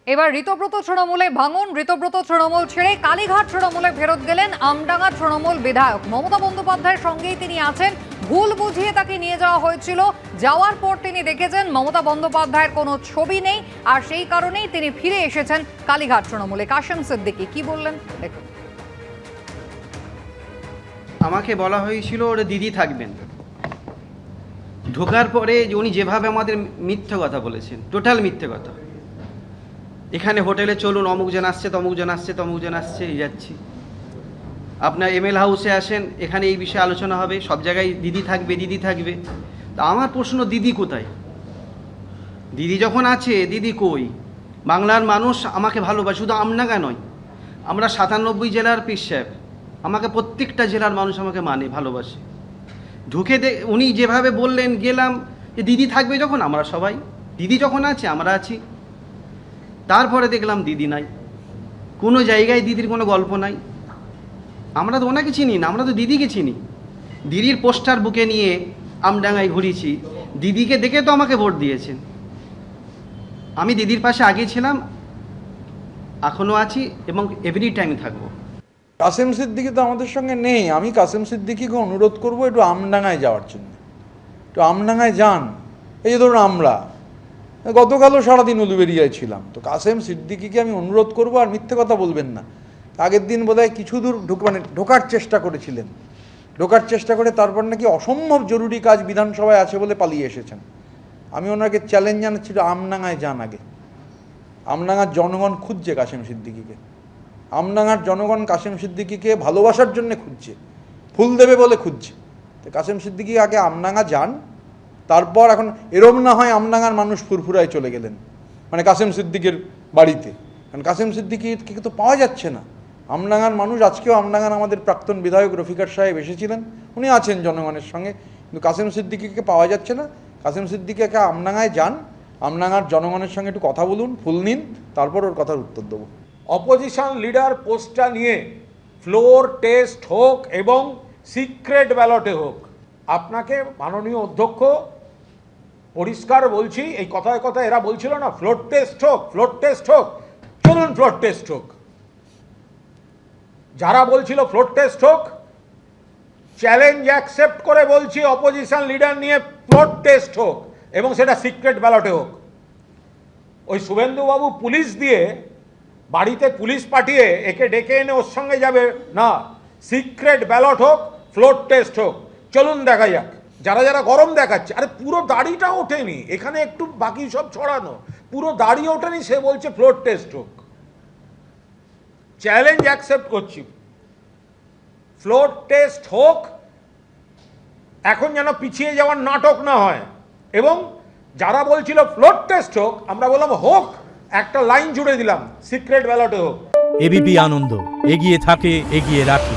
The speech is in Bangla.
এবার ঋতব্রত তৃণমূলে ভাঙন। ঋতব্রত তৃণমূল ছেড়ে কালীঘাট তৃণমূলে ফেরত গেলেন আমডাঙ্গা তৃণমূল বিধায়ক। মমতা বন্দ্যোপাধ্যায়ের সঙ্গেই তিনি আছেন। ভুল বুঝিয়ে তাকে নিয়ে যাওয়া হয়েছিল। যাওয়ার পর তিনি দেখেছেন মমতা বন্দ্যোপাধ্যায়ের কোনো ছবি নেই, আর সেই কারণেই তিনি ফিরে এসেছেন কালীঘাট তৃণমূলে। কাশেম সিদ্দিকী কি বললেন দেখুন। আমাকে বলা হয়েছিল ওর দিদি থাকবেন। ঢোকার পরে উনি যেভাবে আমাদের মিথ্যে কথা বলেছেন, টোটাল মিথ্যে কথা। এখানে হোটেলে চলুন, অমুক জন আসছে, তমুক জন আসছে, তমুক জন আসছে, এই যাচ্ছি। আপনার এমএল হাউসে আসেন, এখানে এই বিষয়ে আলোচনা হবে, সব জায়গায় দিদি থাকবে, দিদি থাকবে। তা আমার প্রশ্ন, দিদি কোথায়? দিদি যখন আছে, দিদি কই? বাংলার মানুষ আমাকে ভালোবাসে, শুধু আমডাঙ্গা নয়, আমরা 97 জেলার পীর সাহেব। আমাকে প্রত্যেকটা জেলার মানুষ আমাকে মানে, ভালোবাসে। ঢুকে উনি যেভাবে বললেন, গেলাম, যে দিদি থাকবে যখন, আমরা সবাই, দিদি যখন আছে আমরা আছি। তারপরে দেখলাম দিদি নাই, কোনো জায়গায় দিদির কোনো গল্প নাই। আমরা তো ওনাকে চিনি না, আমরা তো দিদিকে চিনি। দিদির পোস্টার বুকে নিয়ে আমডাঙ্গায় ঘুরেছি, দিদিকে দেখে তো আমাকে ভোট দিয়েছেন। আমি দিদির পাশে আগে ছিলাম, এখনও আছি এবং এভরি টাইম থাকবো। কাশেম সিদ্দিকী তো আমাদের সঙ্গে নেই। আমি কাশেম সিদ্দিকীকে অনুরোধ করবো একটু আমডাঙ্গায় যাওয়ার জন্য। একটু আমডাঙ্গায় যান। এই যে ধরুন, আমরা গতকালও সারাদিন উলুবেরিয়ায় ছিলাম। তো কাশেম সিদ্দিকীকে আমি অনুরোধ করবো, আর মিথ্যে কথা বলবেন না। আগের দিন বোধহয় কিছু দূর ঢোকার চেষ্টা করেছিলেন। ঢোকার চেষ্টা করে তারপর নাকি অসম্ভব জরুরি কাজ বিধানসভায় আছে বলে পালিয়ে এসেছেন। আমি ওনাকে চ্যালেঞ্জ জানাচ্ছি, আমডাঙ্গায় যান আগে। আমডাঙ্গার জনগণ খুঁজছে কাশেম সিদ্দিকীকে। আমডাঙ্গার জনগণ কাশেম সিদ্দিকীকে ভালোবাসার জন্য খুঁজছে, ফুল দেবে বলে খুঁজছে। তো কাশেম সিদ্দিকী আগে আমডাঙ্গা যান, তারপর। এখন এরম না হয় আমডাঙ্গার মানুষ ফুরফুরায় চলে গেলেন, মানে কাশেম সিদ্দিকের বাড়িতে। কারণ কাশেম সিদ্দিকীকে তো পাওয়া যাচ্ছে না। আমডাঙ্গার মানুষ, আজকেও আমডাঙ্গার আমাদের প্রাক্তন বিধায়ক রফিকার সাহেব এসেছিলেন, উনি আছেন জনগণের সঙ্গে, কিন্তু কাশেম সিদ্দিকীকে পাওয়া যাচ্ছে না। কাশেম সিদ্দিকীকে আমডাঙ্গায় যান, আমডাঙ্গার জনগণের সঙ্গে একটু কথা বলুন, ফুল নিন, তারপর ওর কথার উত্তর দেবো। অপোজিশন লিডার পোস্টটা নিয়ে ফ্লোর টেস্ট হোক এবং সিক্রেট ব্যালটে হোক, আপনাকে মাননীয় অধ্যক্ষ পরিষ্কার বলছি, এই কথায় কথায় এরা বলছিল না ফ্লোর টেস্ট হোক, ফ্লোর টেস্ট হোক, চলুন ফ্লোর টেস্ট হোক। যারা বলছিল ফ্লোর টেস্ট হোক, চ্যালেঞ্জ অ্যাকসেপ্ট করে বলছি অপোজিশন লিডার নিয়ে ফ্লোর টেস্ট হোক, এবং সেটা সিক্রেট ব্যালটে হোক। ওই শুভেন্দুবাবু পুলিশ দিয়ে, বাড়িতে পুলিশ পাঠিয়ে একে ডেকে এনে ওর সঙ্গে যাবে না। সিক্রেট ব্যালট হোক, ফ্লোর টেস্ট হোক, চলুন দেখা যাক। যারা যারা গরম দেখাচ্ছে, আরে পুরো দাড়িটা ওঠেনি, এখানে একটু বাকি সব ছড়ানো, পুরো দাড়ি ওঠেনি, সে বলছে ফ্লোর টেস্ট হোক। চ্যালেঞ্জ অ্যাকসেপ্ট করছি, ফ্লোর টেস্ট হোক। এখন যেন পিছিয়ে যাওয়ার নাটক না হয়। এবং যারা বলছিল ফ্লোর টেস্ট হোক, আমরা বললাম হোক, একটা লাইন জুড়ে দিলাম, সিক্রেট ব্যালটে হোক। এবিপি আনন্দ, এগিয়ে থাকে, এগিয়ে রাখে।